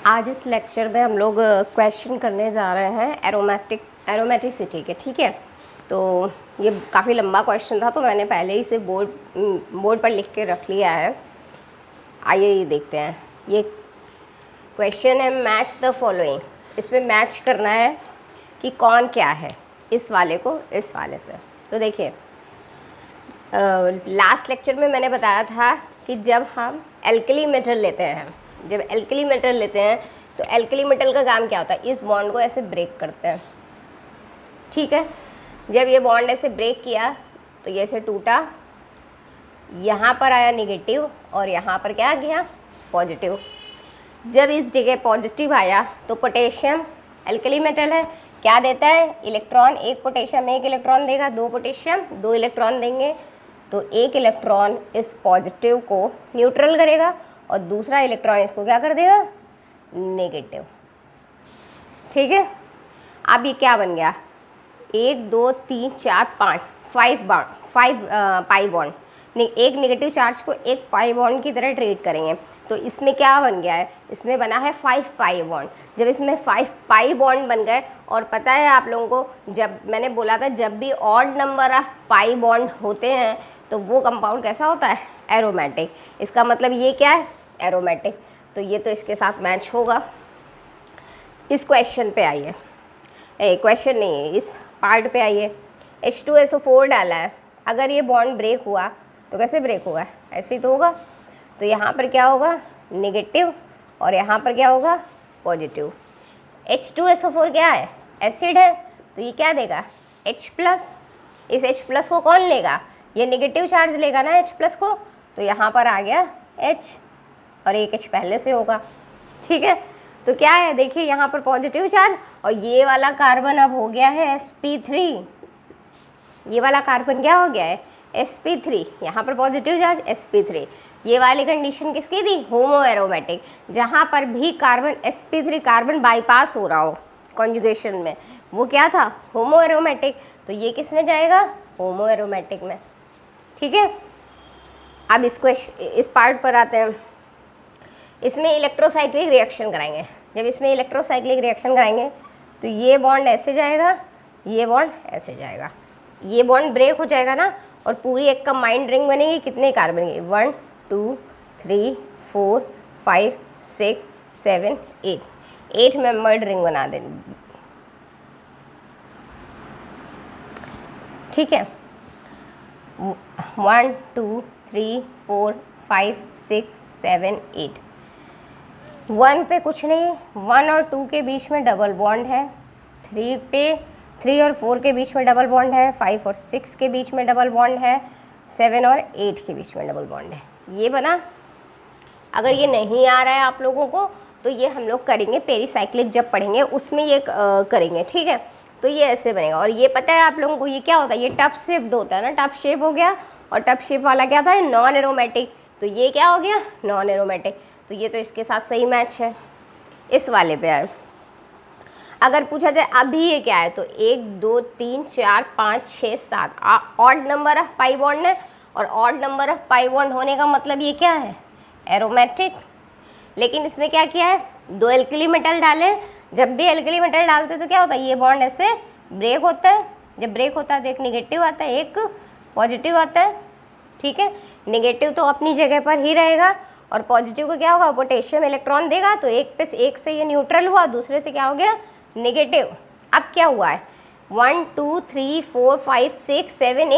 आज इस लेक्चर में हम लोग क्वेश्चन करने जा रहे हैं एरोमेटिसिटी के। ठीक है, तो ये काफ़ी लंबा क्वेश्चन था तो मैंने पहले ही इसे बोर्ड पर लिख के रख लिया है। आइए ये देखते हैं। ये क्वेश्चन है मैच द फॉलोइंग। इसमें मैच करना है कि कौन क्या है, इस वाले को इस वाले से। तो देखिए, लास्ट लेक्चर में मैंने बताया था कि जब हम एल्कली मेटल लेते हैं, तो एल्कली मेटल का काम क्या होता है, इस बॉन्ड को ऐसे ब्रेक करते हैं। ठीक है, जब ये बॉन्ड ऐसे ब्रेक किया तो ये ऐसे टूटा, यहाँ पर आया निगेटिव और यहाँ पर क्या आ गया, पॉजिटिव। जब इस जगह पॉजिटिव आया तो पोटेशियम एल्कली मेटल है, क्या देता है, इलेक्ट्रॉन। एक पोटेशियम एक इलेक्ट्रॉन देगा, दो पोटेशियम दो इलेक्ट्रॉन देंगे। तो एक इलेक्ट्रॉन इस पॉजिटिव को न्यूट्रल करेगा और दूसरा इलेक्ट्रॉन इसको क्या कर देगा, नेगेटिव। ठीक है, अब ये क्या बन गया, 1 2 3 4 5 5 पाई बॉन्ड। एक नेगेटिव चार्ज को एक पाई बॉन्ड की तरह ट्रीट करेंगे। तो इसमें क्या बन गया है, इसमें बना है 5 पाई बॉन्ड। जब इसमें 5 पाई बॉन्ड बन गए, और पता है आप लोगों को, जब मैंने बोला था जब भी odd number of pi bond होते हैं तो वो कंपाउंड कैसा होता है, एरोमेटिक। इसका मतलब ये क्या है, एरोमेटिक। तो ये तो इसके साथ मैच होगा। इस क्वेश्चन पे आइए, क्वेश्चन नहीं है, इस पार्ट पे आइए। H2SO4 डाला है, अगर ये बॉन्ड ब्रेक हुआ तो कैसे ब्रेक होगा, ऐसे ही तो होगा। तो यहाँ पर क्या होगा, नेगेटिव, और यहाँ पर क्या होगा, पॉजिटिव। H2SO4 क्या है, एसिड है, तो ये क्या देगा, H+। इस H+ को कौन लेगा, ये नेगेटिव चार्ज लेगा ना H+ को। तो यहाँ पर आ गया H और एक H पहले से होगा। ठीक है, तो क्या है, देखिए यहाँ पर पॉजिटिव चार्ज, और ये वाला कार्बन अब हो गया है sp3। ये वाला कार्बन क्या हो गया है, sp3। यहाँ पर पॉजिटिव चार्ज sp3। ये वाली कंडीशन किसकी थी, होमो एरोमेटिक। जहाँ पर भी कार्बन sp3 कार्बन बाईपास हो रहा हो कॉन्जुगेशन में, वो क्या था, होमो एरोमेटिक। तो ये किस में जाएगा, होमो एरोमेटिक में। ठीक है, अब इस पार्ट पर आते हैं। इसमें इलेक्ट्रोसाइक्लिक रिएक्शन कराएंगे। जब इसमें इलेक्ट्रोसाइक्लिक रिएक्शन कराएंगे तो ये बॉन्ड ऐसे जाएगा, ये बॉन्ड ऐसे जाएगा, ये बॉन्ड ब्रेक हो जाएगा ना, और पूरी एक कंबाइंड रिंग बनेगी। कितने कार्बन की, 1 2 3 4 5 6 7 8 मेंबर्ड रिंग बना देंगे। ठीक है, 1 2 3 4 5 6 7 8। 1 पे कुछ नहीं, 1 और 2 के बीच में डबल बॉन्ड है। 3 और 4 के बीच में डबल बॉन्ड है। 5 और 6 के बीच में डबल बॉन्ड है। 7 और 8 के बीच में डबल बॉन्ड है। ये बना। अगर ये नहीं आ रहा है आप लोगों को तो ये हम लोग करेंगे पेरीसाइक्लिक, जब पढ़ेंगे उसमें ये करेंगे। ठीक है, तो ये ऐसे बनेगा। और ये पता है आप लोगों को, ये क्या होता है, ये टफ शेप्ड होता है ना, टफ शेप हो गया। और टफ शेप वाला क्या था, नॉन एरोमेटिक। तो ये क्या हो गया, नॉन एरोमेटिक। तो ये तो इसके साथ सही मैच है। इस वाले पे आए, अगर पूछा जाए अभी ये क्या है, तो 1 2 3 4 5 6 7 odd number of pi bond है। और odd number of pi bond होने का मतलब ये क्या है, एरोमेटिक। लेकिन इसमें क्या किया है, 2 एल्कली मेटल डाले। जब भी एल्कली मेटल डालते तो क्या होता है, ये बॉन्ड ऐसे ब्रेक होता है। जब ब्रेक होता है तो एक निगेटिव आता है, एक पॉजिटिव आता है। ठीक है, निगेटिव तो अपनी जगह पर ही रहेगा, और पॉजिटिव को क्या होगा, पोटेशियम इलेक्ट्रॉन देगा। तो एक से ये न्यूट्रल हुआ, दूसरे से क्या हो गया, नेगेटिव। अब क्या हुआ है, 1 2 3 4 5 6 7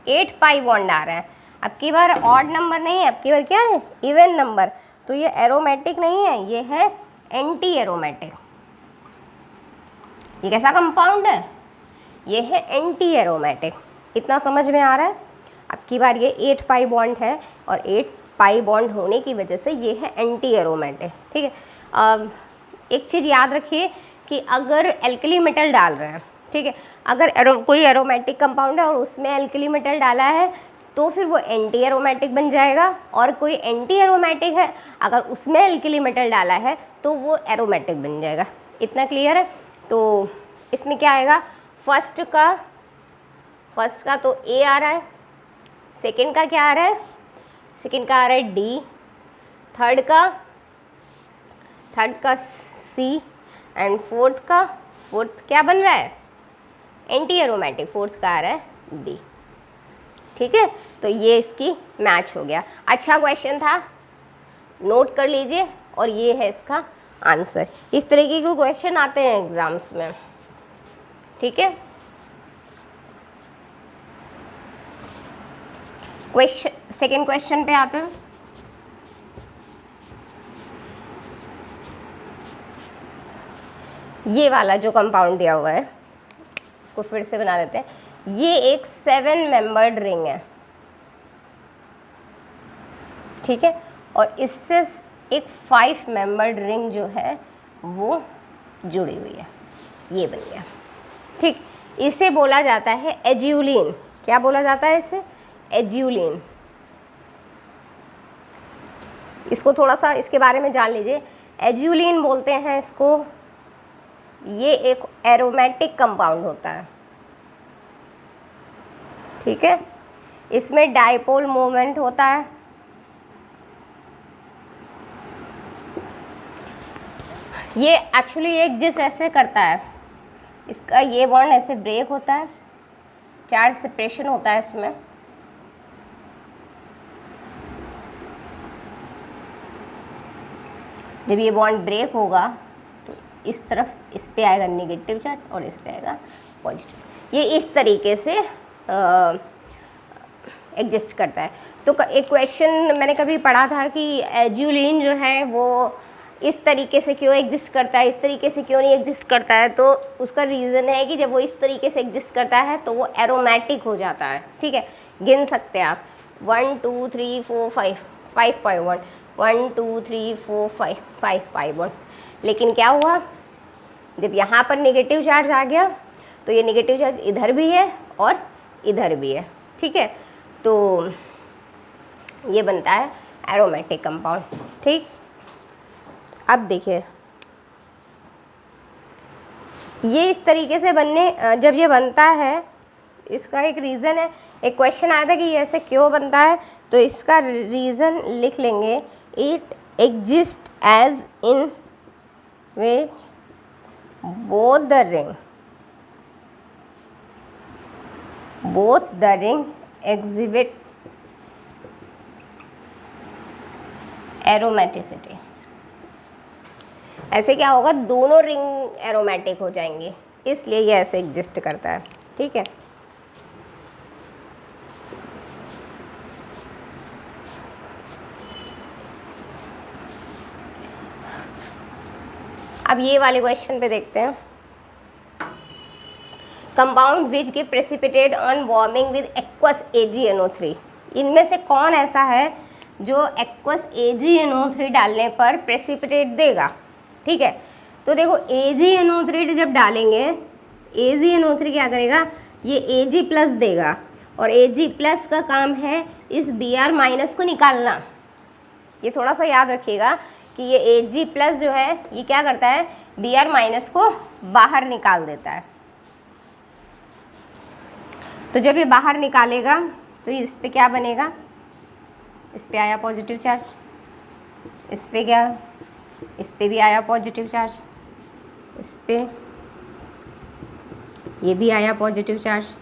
8 पाई बॉन्ड आ रहा है। अब की बार ऑड नंबर नहीं है, अब की बार क्या है, इवन नंबर। तो ये एरोमेटिक नहीं है, ये है एंटी एरोमेटिक। ये कैसा कंपाउंड है, ये है एंटी एरोमेटिक। इतना समझ में आ रहा है। अब की बार ये 8 पाई बॉन्ड है, और 8 पाई बॉन्ड होने की वजह से ये है एंटी एरोमेटिक। ठीक है, एक चीज़ याद रखिए कि अगर एल्कली मेटल डाल रहे हैं, ठीक है, अगर कोई एरोमेटिक कंपाउंड है और उसमें एल्कली मेटल डाला है तो फिर वो एंटी एरोमेटिक बन जाएगा। और कोई एंटी एरोमेटिक है, अगर उसमें एल्कली मेटल डाला है तो वो एरोमेटिक बन जाएगा। इतना क्लियर है। तो इसमें क्या आएगा, फर्स्ट का तो ए आ रहा है, सेकंड का क्या आ रहा है, सेकंड का आ रहा है डी, थर्ड का C एंड फोर्थ क्या बन रहा है, एंटी एरोमेटिक, फोर्थ का आ रहा है B। ठीक है, तो ये इसकी मैच हो गया। अच्छा क्वेश्चन था, नोट कर लीजिए, और ये है इसका आंसर। इस तरीके के क्वेश्चन आते हैं एग्जाम्स में। ठीक है, सेकेंड क्वेश्चन पे आते हैं। ये वाला जो कंपाउंड दिया हुआ है, इसको फिर से बना देते हैं। ये एक 7 मेंबर्ड रिंग है, ठीक है, और इससे एक 5 मेंबर्ड रिंग जो है वो जुड़ी हुई है, ये बन गया। ठीक, इसे बोला जाता है एज्यूलिन। क्या बोला जाता है इसे, एज्यूलिन। इसको थोड़ा सा इसके बारे में जान लीजिए। एज्यूलिन बोलते हैं इसको, ये एक एरोमेटिक कंपाउंड होता है। ठीक है, इसमें डाइपोल मोमेंट होता है। ये एक्चुअली एग्जिस्ट ऐसे करता है, इसका ये बॉन्ड ऐसे ब्रेक होता है, चार्ज सेपरेशन होता है इसमें। जब ये बॉन्ड ब्रेक होगा तो इस तरफ इस पे आएगा नेगेटिव चार्ज और इस पे आएगा पॉजिटिव। ये इस तरीके से एग्जिस्ट करता है। तो एक क्वेश्चन मैंने कभी पढ़ा था कि एज्यूलिन जो है वो इस तरीके से क्यों एग्जिस्ट करता है, इस तरीके से क्यों नहीं एग्जिस्ट करता है। तो उसका रीज़न है कि जब वो इस तरीके से एग्जिस्ट करता है तो वो एरोमेटिक हो जाता है। ठीक है, गिन सकते हैं आप 1 2 3 4 5 5 पाई बॉन्ड, 1 2 3 4 5 5 पाई बॉन्ड। लेकिन क्या हुआ, जब यहाँ पर नेगेटिव चार्ज आ गया तो ये नेगेटिव चार्ज इधर भी है और इधर भी है। ठीक है, तो ये बनता है एरोमेटिक कंपाउंड। ठीक, अब देखिए ये इस तरीके से बनने, जब ये बनता है इसका एक रीज़न है। एक क्वेश्चन आया था कि ये ऐसे क्यों बनता है, तो इसका रीज़न लिख लेंगे, it exist as in which both the ring exhibit aromaticity। ऐसे क्या होगा, दोनों रिंग एरोमेटिक हो जाएंगे, इसलिए ये ऐसे एग्जिस्ट करता है। ठीक है, अब ये वाले क्वेश्चन पे देखते हैं। Compound which give precipitate on warming with aqueous AgNO3। इनमें से कौन ऐसा है जो एक्वस AgNO3 डालने पर प्रेसिपिटेट देगा। ठीक है, तो देखो AgNO3 जब डालेंगे, AgNO3 क्या करेगा, ये Ag+ देगा, और Ag+ का काम है इस Br- को निकालना। ये थोड़ा सा याद रखिएगा कि ये Ag+ जो है ये क्या करता है, Br- को बाहर निकाल देता है। तो जब ये बाहर निकालेगा तो इस पे क्या बनेगा, इस पे आया पॉजिटिव चार्ज, इस पे क्या, इस पे भी आया पॉजिटिव चार्ज, इस पे ये भी आया पॉजिटिव चार्ज।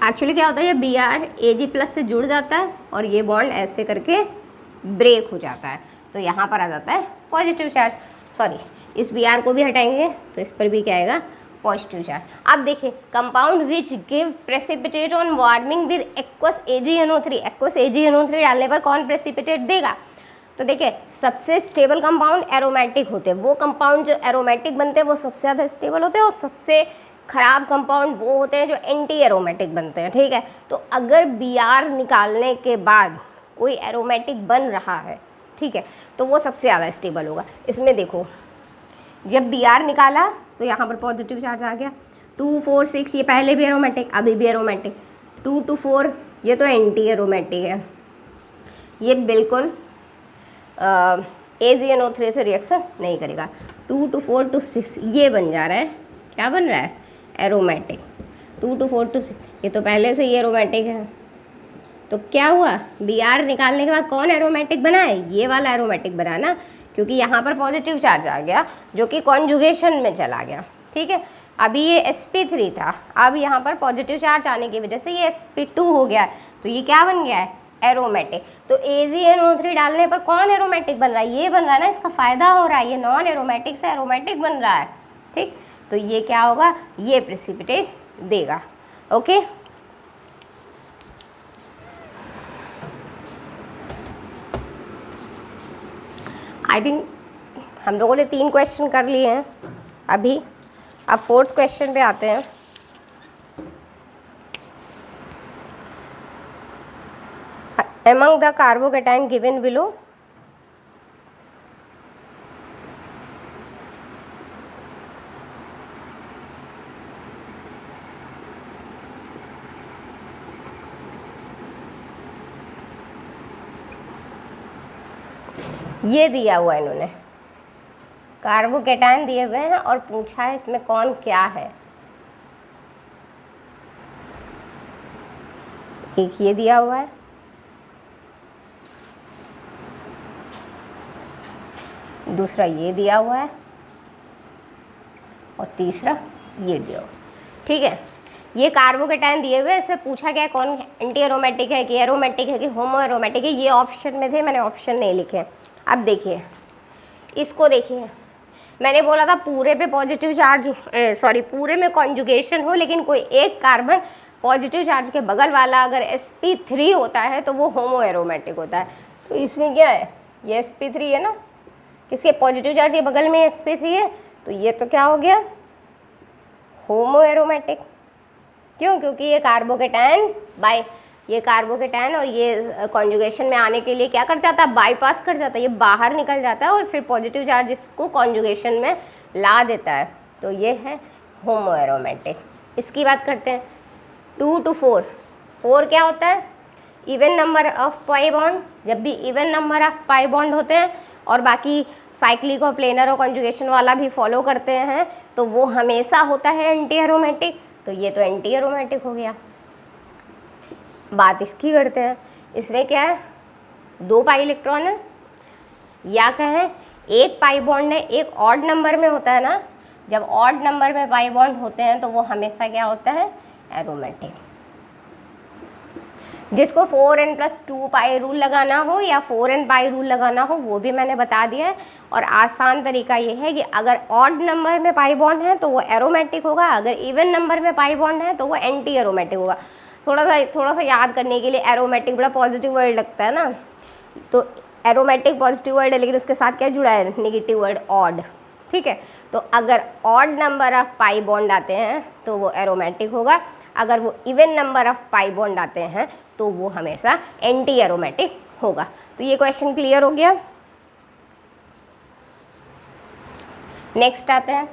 एक्चुअली क्या होता है, ये Br Ag+ से जुड़ जाता है और ये बॉन्ड ऐसे करके ब्रेक हो जाता है, तो यहाँ पर आ जाता है पॉजिटिव चार्ज। सॉरी, इस Br को भी हटाएंगे तो इस पर भी क्या आएगा, पॉजिटिव चार्ज। अब देखिए, compound which give precipitate on warming with aqueous AgNO3। Aqueous AgNO3 डालने पर कौन प्रेसिपिटेट देगा, तो देखिए सबसे स्टेबल कंपाउंड एरोमेटिक होते हैं। वो कंपाउंड जो एरोमेटिक बनते हैं वो सबसे ज़्यादा स्टेबल होते हैं, और सबसे ख़राब कंपाउंड वो होते हैं जो एंटी एरोमेटिक बनते हैं। ठीक है, तो अगर Br निकालने के बाद कोई एरोमेटिक बन रहा है, ठीक है, तो वो सबसे ज़्यादा स्टेबल होगा। इसमें देखो, जब Br निकाला तो यहाँ पर पॉजिटिव चार्ज आ गया, 2 4 6 ये पहले भी एरोमेटिक, अभी भी एरोमेटिक, 2 to 4 ये तो एंटी एरोमेटिक है, ये बिल्कुल AgNO3 से रिएक्शन नहीं करेगा। 2 to 4 to 6 ये बन जा रहा है, क्या बन रहा है, एरोमेटिक। 2 to 4 to 6 ये तो पहले से ही एरोमेटिक है, तो क्या हुआ, Br निकालने के बाद कौन एरोमेटिक बना है, ये वाला एरोमेटिक बना ना, क्योंकि यहाँ पर पॉजिटिव चार्ज आ गया जो कि कॉन्जुगेशन में चला गया। ठीक है, अभी ये sp3 था, अब यहाँ पर पॉजिटिव चार्ज आने की वजह से ये sp2 हो गया, तो ये क्या बन गया है, एरोमेटिक। तो AgNO3 डालने पर कौन एरोमेटिक बन रहा है, ये बन रहा है ना, इसका फ़ायदा हो रहा है, ये नॉन एरोमेटिक से एरोमेटिक बन रहा है। ठीक, तो ये क्या होगा, ये प्रेसिपिटेट देगा। ओके, आई थिंक हम लोगों ने 3 क्वेश्चन कर लिए हैं अभी। अब 4th क्वेश्चन पे आते हैं। Among the carbocation given below, ये दिया हुआ है इन्होंने, कार्बोकेटाइन दिए हुए हैं और पूछा है इसमें कौन क्या है। एक ये दिया हुआ है, दूसरा ये दिया हुआ है और तीसरा ये दिया हुआ। ठीक है, ये कार्बोकेटाइन दिए हुए, इसमें पूछा गया कौन एंटी एरोमेटिक है कि एरोमेटिक है कि होमो एरोमेटिक है। ये ऑप्शन में थे, मैंने ऑप्शन नहीं लिखे। अब देखिए इसको, देखिए मैंने बोला था पूरे पे पॉजिटिव चार्ज, पूरे में कॉन्जुगेशन हो, लेकिन कोई एक कार्बन पॉजिटिव चार्ज के बगल वाला अगर sp3 होता है तो वो होमो एरोमेटिक होता है। तो इसमें क्या है, ये sp3 है ना, किसके पॉजिटिव चार्ज के बगल में sp3 है, तो ये तो क्या हो गया, होमो एरोमेटिक। क्यों, क्योंकि ये कार्बोकेटाइन बाय, ये कार्बोकेटाइन और ये कॉन्जुगेशन में आने के लिए क्या कर जाता है, बाईपास कर जाता है, ये बाहर निकल जाता है और फिर पॉजिटिव चार्ज इसको कॉन्जुगेशन में ला देता है। तो ये है होमो एरोमेटिक। इसकी बात करते हैं 2 to 4। 4 क्या होता है, even number of pi bond. जब भी even number of pi bond होते हैं और बाकी साइक्लिक और प्लेनर और कॉन्जुगेशन वाला भी फॉलो करते हैं तो वो हमेशा होता है एंटी एरोमेटिक। तो ये तो एंटी एरोमेटिक हो गया। बात इसकी करते हैं, इसमें क्या है, 2 पाई इलेक्ट्रॉन है, या कहें 1 पाई बॉन्ड है, एक ऑड नंबर में होता है ना, जब ऑड नंबर में पाई बॉन्ड होते हैं तो वो हमेशा क्या होता है, एरोमेटिक। जिसको 4n+2 पाई रूल लगाना हो या 4n पाई रूल लगाना हो वो भी मैंने बता दिया है। और आसान तरीका ये है कि अगर ऑड नंबर में पाई बॉन्ड है तो वो एरोमेटिक होगा, अगर इवन नंबर में पाई बॉन्ड है तो वो एंटी एरोमेटिक होगा। थोड़ा सा याद करने के लिए, एरोमेटिक बड़ा पॉजिटिव वर्ड लगता है ना, तो एरोमेटिक पॉजिटिव वर्ड है लेकिन उसके साथ क्या जुड़ा है, नेगेटिव वर्ड ऑड। ठीक है, तो अगर odd number of pi bond आते हैं तो वो एरोमेटिक होगा, अगर वो even number of pi bond आते हैं तो वो हमेशा एंटी एरोमेटिक होगा। तो ये क्वेश्चन क्लियर हो गया। नेक्स्ट आते हैं,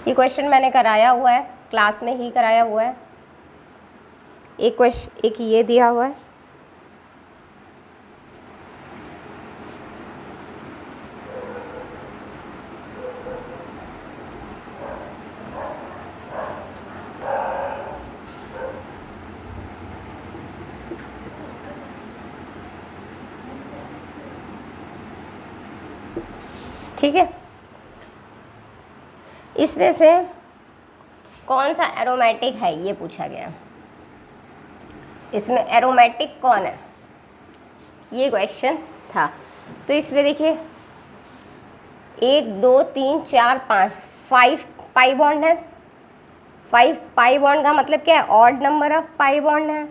ये क्वेश्चन मैंने कराया हुआ है, क्लास में ही कराया हुआ है। एक ये दिया हुआ है, ठीक है। इसमें से कौन सा एरोमेटिक है ये पूछा गया, इसमें एरोमेटिक कौन है, ये क्वेश्चन था। तो इसमें देखिए 1 2 3 4 5 पाई बॉन्ड है। 5 पाई बॉन्ड का मतलब क्या है, odd number of pi bond है।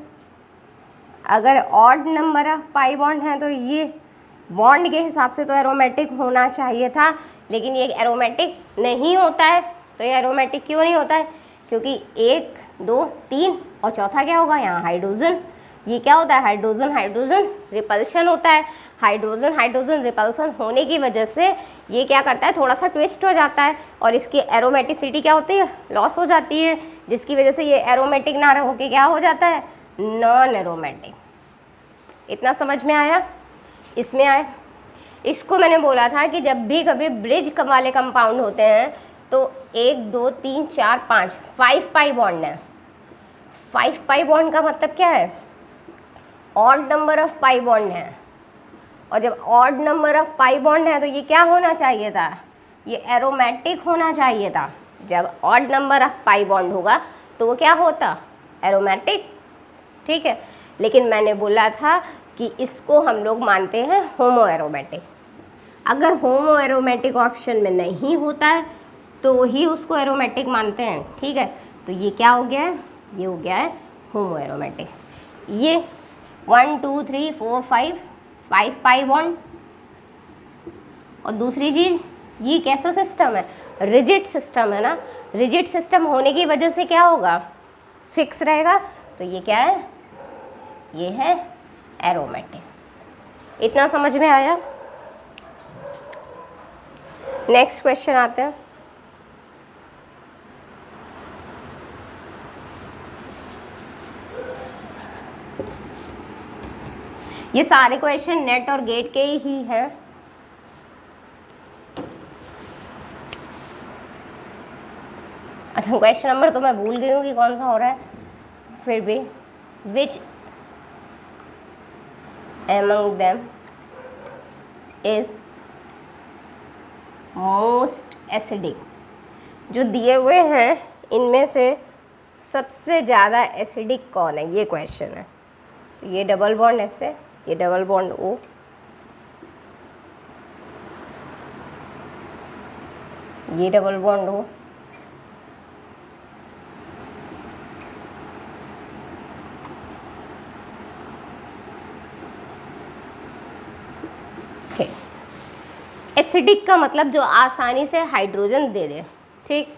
अगर odd number of pi bond है तो ये बॉन्ड के हिसाब से तो एरोमेटिक होना चाहिए था, लेकिन ये एरोमेटिक नहीं होता है। तो ये एरोमेटिक क्यों नहीं होता है, क्योंकि 1 2 3 और चौथा क्या होगा यहाँ, हाइड्रोजन। ये क्या होता है, हाइड्रोजन हाइड्रोजन रिपल्शन होता है। हाइड्रोजन हाइड्रोजन रिपल्शन होने की वजह से ये क्या करता है, थोड़ा सा ट्विस्ट हो जाता है और इसकी एरोमेटिसिटी क्या होती है, लॉस हो जाती है, जिसकी वजह से ये एरोमेटिक ना होके क्या हो जाता है, नॉन एरोमेटिक। इतना समझ में आया। इसमें आए इसको मैंने बोला था कि जब भी कभी ब्रिज वाले कंपाउंड होते हैं तो 1 2 3 4 5 5 पाई बॉन्ड है। 5 पाई बॉन्ड का मतलब क्या है? Odd number of pi bond है। और जब odd number of pi bond है तो ये क्या होना चाहिए था? ये एरोमेटिक होना चाहिए था। जब odd number of pi bond होगा तो वो क्या होता? एरोमेटिक। ठीक है, लेकिन मैंने बोला था कि इसको हम लोग मानते हैं होमो एरोमेटिक। अगर होमो एरोमेटिक ऑप्शन में नहीं होता है तो ही उसको एरोमेटिक मानते हैं। ठीक है, तो ये क्या हो गया है? ये हो गया है होमो एरोमेटिक। ये 1 2 3 4 5 पाई बॉन्ड। और दूसरी चीज़, ये कैसा सिस्टम है? रिजिड सिस्टम है ना। रिजिड सिस्टम होने की वजह से क्या होगा? फिक्स रहेगा। तो ये क्या है? ये है एरोमेटिक। इतना समझ में आया? नेक्स्ट क्वेश्चन आते हैं। ये सारे क्वेश्चन नेट और गेट के ही हैं। अच्छा, क्वेश्चन नंबर तो मैं भूल गई हूँ कि कौन सा हो रहा है, फिर भी which among them is most acidic. जो दिए हुए हैं इनमें से सबसे ज़्यादा एसिडिक कौन है, ये क्वेश्चन है। ये डबल बॉन्ड ऐसे, ये डबल बॉन्ड ओ, ये डबल बॉन्ड ओ, ठीक। एसिडिक का मतलब जो आसानी से हाइड्रोजन दे दे। ठीक,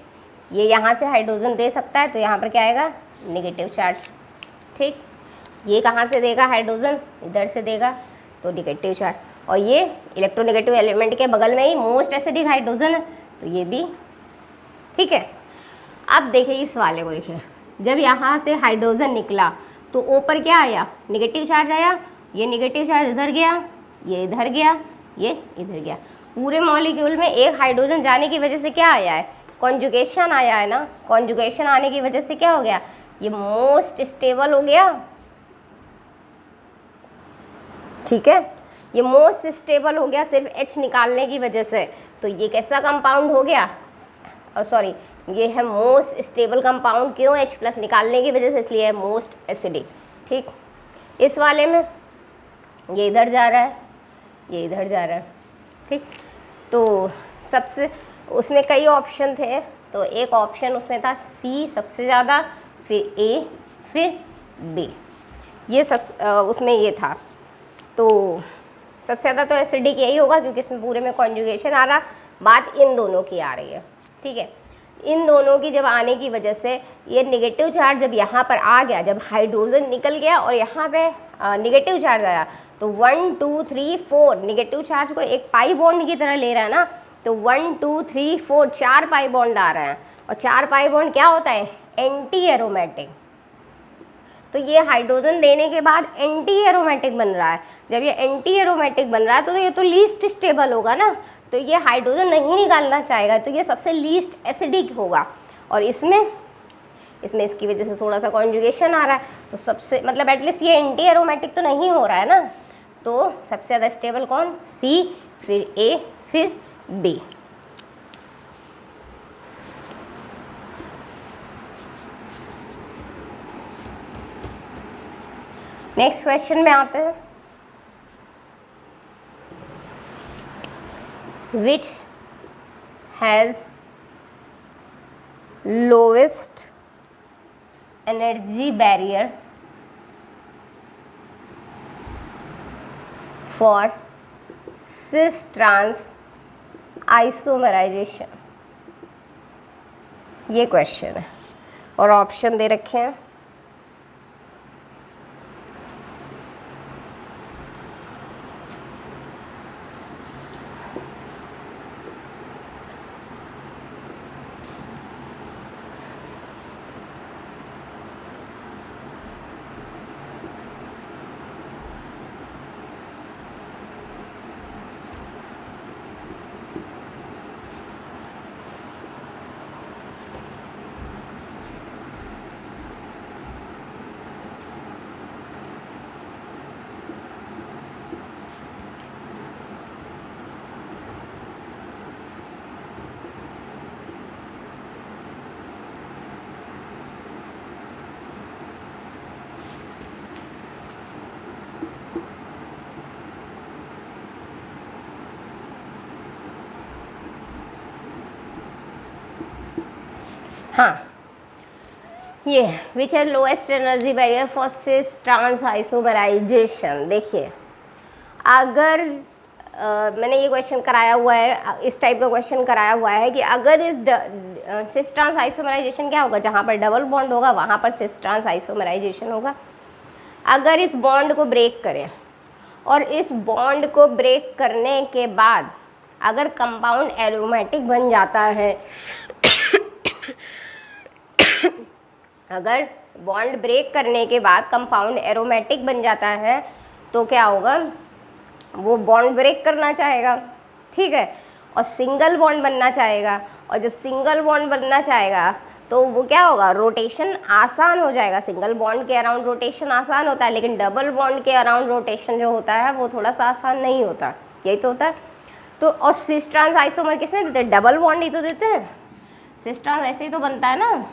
ये यहाँ से हाइड्रोजन दे सकता है तो यहाँ पर क्या आएगा? Negative charge. ठीक, ये कहाँ से देगा हाइड्रोजन? इधर से देगा, तो नेगेटिव चार्ज। और ये इलेक्ट्रोनेगेटिव एलिमेंट के बगल में ही मोस्ट एसिडिक हाइड्रोजन है, तो ये भी। ठीक है, अब देखिए इस वाले को, देखिए जब यहाँ से हाइड्रोजन निकला तो ऊपर क्या आया? नेगेटिव चार्ज आया। ये नेगेटिव चार्ज इधर गया, ये इधर गया, ये इधर गया। पूरे मॉलिक्यूल में एक हाइड्रोजन जाने की वजह से क्या आया है? कॉन्जुगेशन आया है ना। कॉन्जुगेशन आने की वजह से क्या हो गया? ये मोस्ट स्टेबल हो गया। ठीक है, ये मोस्ट स्टेबल हो गया सिर्फ H निकालने की वजह से। तो ये कैसा कंपाउंड हो गया? सॉरी, ये है मोस्ट स्टेबल कंपाउंड। क्यों? H प्लस निकालने की वजह से, इसलिए है मोस्ट एसिडिक। ठीक, इस वाले में ये इधर जा रहा है, ये इधर जा रहा है। ठीक, तो सबसे उसमें कई ऑप्शन थे, तो एक ऑप्शन उसमें था C सबसे ज़्यादा, फिर A, फिर B। ये सब उसमें ये था। तो सबसे ज़्यादा तो एसिडिक यही होगा क्योंकि इसमें पूरे में कॉन्जुगेशन आ रहा। बात इन दोनों की आ रही है। ठीक है, इन दोनों की जब आने की वजह से ये नेगेटिव चार्ज जब यहाँ पर आ गया, जब हाइड्रोजन निकल गया और यहाँ पे नेगेटिव चार्ज आया, तो 1 2 3 4 नेगेटिव चार्ज को एक पाई बॉन्ड की तरह ले रहा है ना। तो 1 2 3 4 4 पाई बॉन्ड आ रहे हैं। और 4 पाई बॉन्ड क्या होता है? Anti aromatic. तो ये हाइड्रोजन देने के बाद एंटी एरोमेटिक बन रहा है। जब ये एंटी एरोमेटिक बन रहा है तो ये तो लीस्ट स्टेबल होगा ना, तो ये हाइड्रोजन नहीं निकालना चाहेगा, तो ये सबसे लीस्ट एसिडिक होगा। और इसमें इसकी वजह से थोड़ा सा कॉन्जुगेशन आ रहा है, तो सबसे मतलब एटलीस्ट ये एंटी एरोमेटिक तो नहीं हो रहा है ना। तो सबसे ज़्यादा स्टेबल कौन? C, फिर A, फिर B। नेक्स्ट क्वेश्चन में आते हैं। Which has lowest energy barrier for cis trans isomerisation? ये क्वेश्चन है और ऑप्शन दे रखे हैं। हाँ, ये विच है lowest energy barrier for cis trans isomerisation. देखिए अगर मैंने ये क्वेश्चन कराया हुआ है, इस टाइप का क्वेश्चन कराया हुआ है कि अगर इस सिस ट्रांस आइसोमराइजेशन क्या होगा, जहाँ पर डबल बॉन्ड होगा वहाँ पर सिस ट्रांस आइसोमराइजेशन होगा। अगर इस बॉन्ड को ब्रेक करें और इस बॉन्ड को ब्रेक करने के बाद अगर कंपाउंड एरोमेटिक बन जाता है अगर बॉन्ड ब्रेक करने के बाद कंपाउंड एरोमेटिक बन जाता है तो क्या होगा, वो बॉन्ड ब्रेक करना चाहेगा, ठीक है, और सिंगल बॉन्ड बनना चाहेगा। और जब सिंगल बॉन्ड बनना चाहेगा तो वो क्या होगा, रोटेशन आसान हो जाएगा। सिंगल बॉन्ड के अराउंड रोटेशन आसान होता है, लेकिन डबल बॉन्ड के अराउंड रोटेशन जो होता है वो थोड़ा सा आसान नहीं होता। यही तो होता है। तो और सिस ट्रांस आइसोमर किसमें देते हैं, डबल बॉन्ड ही तो देते हैं। सिस ट्रांस ऐसे ही तो बनता है ना,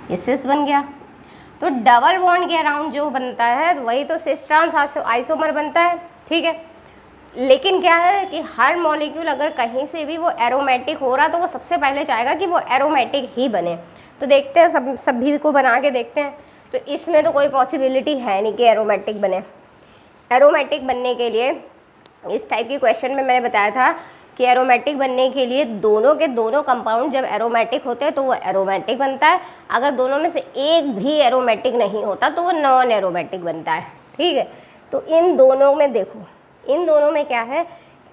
ये सिस बन गया। तो डबल बॉन्ड के अराउंड जो बनता है वही तो सिस ट्रांस आइसोमर बनता है, ठीक है। लेकिन क्या है कि हर मॉलिक्यूल अगर कहीं से भी वो एरोमेटिक हो रहा तो वो सबसे पहले चाहेगा कि वो एरोमेटिक ही बने। तो देखते हैं सभी को बना के देखते हैं। तो इसमें तो कोई पॉसिबिलिटी है नहीं कि एरोमेटिक बने। एरोमेटिक बनने के लिए इस टाइप की क्वेश्चन में मैंने बताया था कि एरोमेटिक बनने के लिए दोनों के दोनों कंपाउंड जब एरोमेटिक होते हैं तो वो एरोमेटिक बनता है। अगर दोनों में से एक भी एरोमेटिक नहीं होता तो वो नॉन एरोमेटिक बनता है, ठीक है। तो इन दोनों में देखो, इन दोनों में क्या है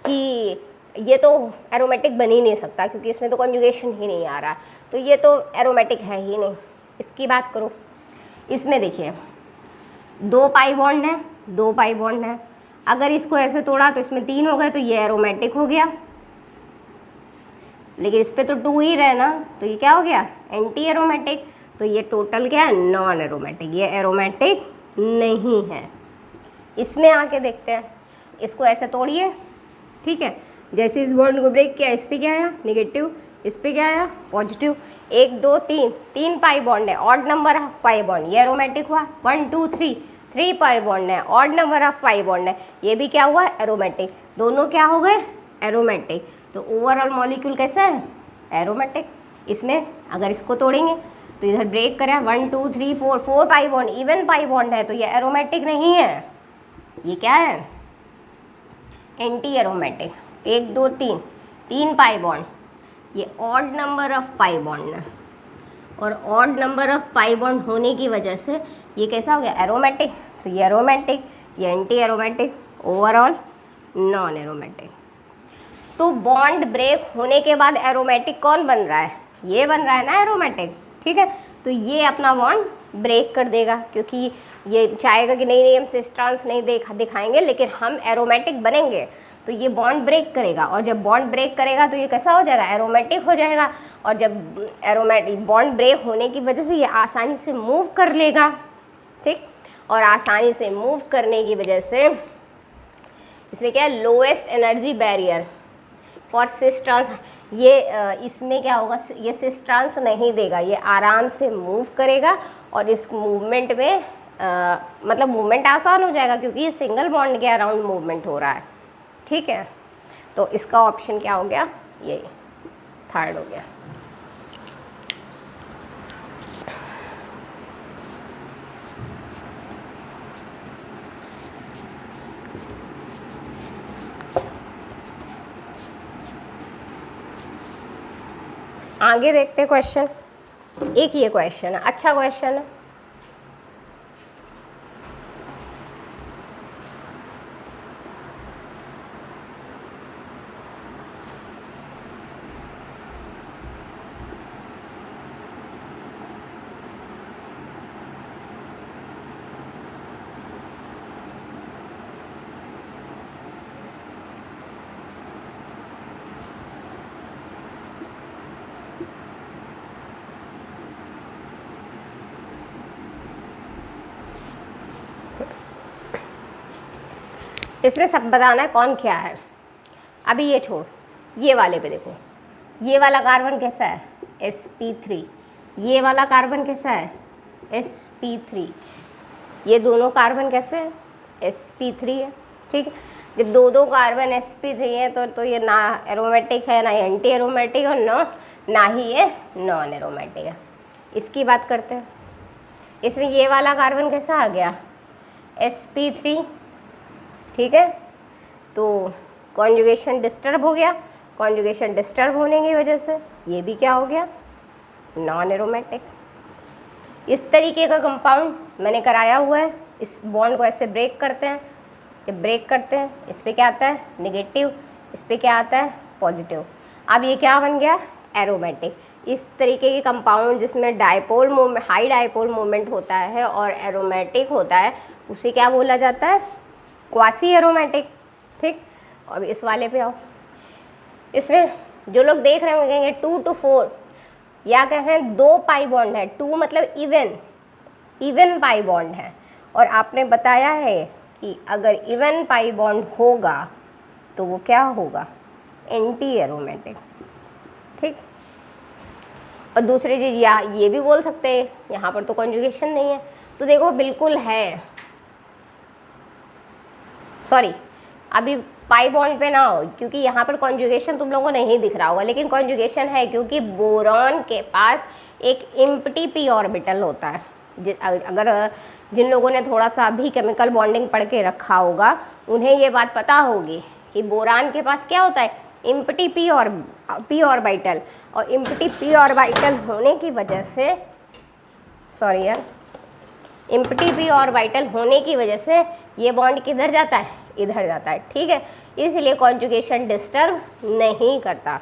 कि ये तो एरोमेटिक बन ही नहीं सकता क्योंकि इसमें तो कॉन्जुगेशन ही नहीं आ रहा, तो ये तो एरोमेटिक है ही नहीं। इसकी बात करो, इसमें देखिए 2 पाई बॉन्ड है, 2 पाई बॉन्ड है। अगर इसको ऐसे तोड़ा तो इसमें 3 हो गए, तो ये एरोमेटिक हो गया। लेकिन इस पर तो 2 ही रहे ना, तो ये क्या हो गया, एंटी एरोमेटिक। तो ये टोटल क्या है, नॉन एरोमेटिक, ये एरोमेटिक नहीं है। इसमें आके देखते हैं, इसको ऐसे तोड़िए, ठीक है। जैसे इस बॉन्ड को ब्रेक किया, इस पर क्या आया, नेगेटिव, इस पर क्या आया, पॉजिटिव। 1 2 3 3 पाई बॉन्ड है, odd number of pi bond, ये एरोमेटिक हुआ। 1 2 3 3 पाई बॉन्ड है, odd number of pi bond है, ये भी क्या हुआ, एरोमेटिक। दोनों क्या हो गए, एरोमेटिक। तो ओवरऑल मॉलिक्यूल कैसा है, एरोमेटिक। इसमें अगर इसको तोड़ेंगे तो इधर ब्रेक करें, 1 2 3 4 4 pi bond, even pi bond है, तो ये एरोमेटिक नहीं है, ये क्या है, एंटी एरोमेटिक। 1 2 3 3 पाई बॉन्ड, ये odd number of pi bond है, और odd number of pi bond होने की वजह से ये कैसा हो गया, एरोमेटिक। तो ये एरोमेटिक, ये anti aromatic, overall non aromatic. तो बॉन्ड ब्रेक होने के बाद एरोमेटिक कौन बन रहा है, ये बन रहा है ना एरोमेटिक, ठीक है। तो ये अपना बॉन्ड ब्रेक कर देगा क्योंकि ये चाहेगा कि नहीं हम सिस ट्रांस नहीं दिखाएंगे, लेकिन हम एरोमेटिक बनेंगे, तो ये बॉन्ड ब्रेक करेगा। और जब बॉन्ड ब्रेक करेगा तो ये कैसा हो जाएगा, एरोमेटिक हो जाएगा। और जब एरोमेटिक बॉन्ड ब्रेक होने की वजह से ये आसानी से मूव कर लेगा, ठीक। और आसानी से मूव करने की वजह से इसमें क्या है, lowest energy barrier for cis trans. ये इसमें क्या होगा, ये सिस ट्रांस नहीं देगा, ये आराम से मूव करेगा। और इस मूवमेंट में मतलब मूवमेंट आसान हो जाएगा क्योंकि ये सिंगल बॉन्ड के अराउंड मूवमेंट हो रहा है, ठीक है। तो इसका ऑप्शन क्या हो गया, ये थर्ड हो गया। आगे देखते हैं क्वेश्चन। एक ये क्वेश्चन है, अच्छा क्वेश्चन है। इसमें सब बताना है कौन क्या है। अभी ये छोड़, ये वाले पे देखो, ये वाला कार्बन कैसा है, sp3। ये वाला कार्बन कैसा है, sp3। ये दोनों कार्बन कैसे हैं, sp3 है, ठीक है। जब दो दो कार्बन sp3 है तो ये ना एरोमेटिक है, ना एंटी एरोमेटिक, और ना ही ये नॉन एरोमेटिक है। इसकी बात करते हैं। इसमें ये वाला कार्बन कैसा आ गया, sp3, ठीक है। तो कॉन्जुगेशन डिस्टर्ब हो गया, कॉन्जुगेशन डिस्टर्ब होने की वजह से ये भी क्या हो गया, नॉन एरोमेटिक। इस तरीके का कंपाउंड मैंने कराया हुआ है। इस बॉन्ड को ऐसे ब्रेक करते हैं, जब ब्रेक करते हैं इस पे क्या आता है, नेगेटिव, इस पे क्या आता है, पॉजिटिव। अब ये क्या बन गया, एरोमेटिक। इस तरीके के कंपाउंड जिसमें dipole moment, high dipole moment होता है और एरोमेटिक होता है, उसे क्या बोला जाता है, क्वासी एरोमेटिक, ठीक। अब इस वाले पे आओ। इसमें जो लोग देख रहे होंगे 2 to 4 या कहें 2 पाई बॉन्ड है, 2 मतलब इवन पाई बॉन्ड है, और आपने बताया है कि अगर इवन पाई बॉन्ड होगा तो वो क्या होगा, एंटी एरोमेटिक, ठीक। और दूसरी चीज़ या ये भी बोल सकते हैं, यहाँ पर तो कॉन्जुगेशन नहीं है, तो देखो बिल्कुल है, सॉरी अभी पाई बॉन्ड पे ना हो, क्योंकि यहाँ पर कॉन्जुगेशन तुम लोगों को नहीं दिख रहा होगा, लेकिन कॉन्जुगेशन है, क्योंकि बोरॉन के पास एक एम्प्टी पी ऑर्बिटल होता है। अगर जिन लोगों ने थोड़ा सा अभी केमिकल बॉन्डिंग पढ़ के रखा होगा उन्हें ये बात पता होगी कि बोरान के पास क्या होता है, एम्प्टी पी ऑर्बिटल, और एम्प्टी पी ऑर्बिटल होने की वजह से, सॉरी यार, एम्प्टी पी ऑर्बिटल होने की वजह से ये बॉन्ड किधर जाता है, इधर जाता है, ठीक है। इसलिए कॉन्जुगेशन डिस्टर्ब नहीं करता,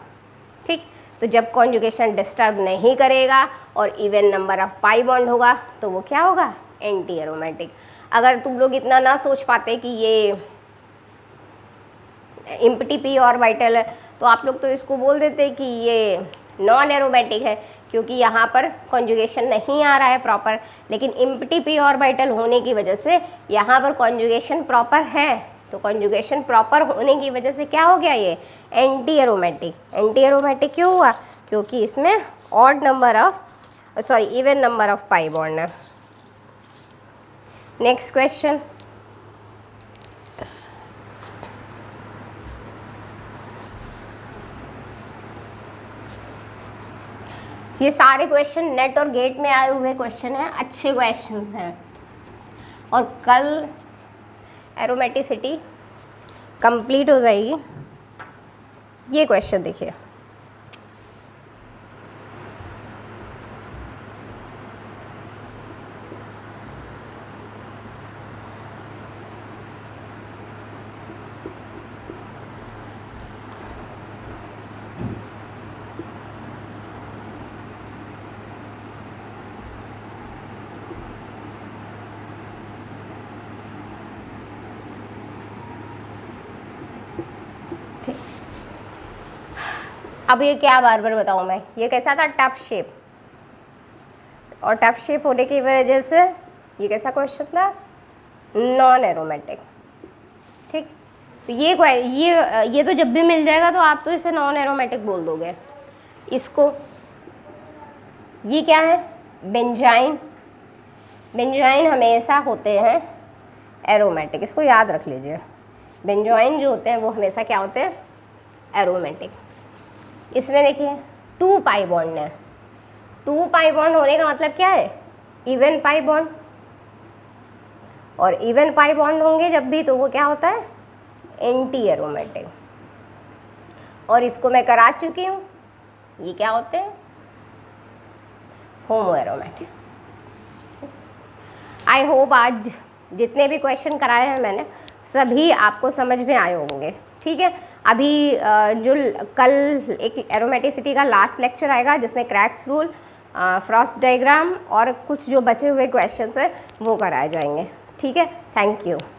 ठीक। तो जब कॉन्जुगेशन डिस्टर्ब नहीं करेगा और even number of pi bond होगा तो वो क्या होगा, एंटी एरोमेटिक। अगर तुम लोग इतना ना सोच पाते कि ये एम्प्टी पी ऑर्बिटल है, तो आप लोग तो इसको बोल देते कि ये नॉन एरोमेटिक है, क्योंकि यहाँ पर कॉन्जुगेशन नहीं आ रहा है प्रॉपर। लेकिन एम्प्टी पी ऑर्बिटल होने की वजह से यहाँ पर कॉन्जुगेशन प्रॉपर है, तो कॉन्जुगेशन प्रॉपर होने की वजह से क्या हो गया, ये एंटी एरोमेटिक। एंटी एरोमेटिक क्यों हुआ, क्योंकि इसमें odd number of, sorry even number of pi bond है। नेक्स्ट क्वेश्चन, ये सारे क्वेश्चन नेट और गेट में आए हुए क्वेश्चन हैं, अच्छे क्वेश्चन हैं, और कल एरोमेटिसिटी कंप्लीट हो जाएगी। ये क्वेश्चन देखिए, अब ये क्या बार बार बताऊँ मैं, ये कैसा था, टफ शेप, और टफ शेप होने की वजह से ये कैसा क्वेश्चन था, नॉन एरोमेटिक, ठीक। तो ये तो जब भी मिल जाएगा तो आप तो इसे नॉन एरोमेटिक बोल दोगे। इसको, ये क्या है, बेंजाइन। बेंजाइन हमेशा होते हैं एरोमेटिक, इसको याद रख लीजिए। बेंजाइन जो होते हैं वो हमेशा क्या होते हैं, एरोमेटिक। इसमें देखिए 2 पाई बॉन्ड है, 2 पाई बॉन्ड होने का मतलब क्या है, इवन पाई बॉन्ड, और इवन पाई बॉन्ड होंगे जब भी तो वो क्या होता है, एंटी एरोमेटिक। और इसको मैं करा चुकी हूँ, ये क्या होते हैं, होमो एरोमेटिक। आई होप आज जितने भी क्वेश्चन कराए हैं मैंने सभी आपको समझ में आए होंगे, ठीक है। अभी जो कल एक एरोमेटिसिटी का लास्ट लेक्चर आएगा जिसमें क्रैक्स रूल, फ्रॉस्ट डायग्राम और कुछ जो बचे हुए क्वेश्चंस हैं वो कराए जाएंगे, ठीक है। Thank you.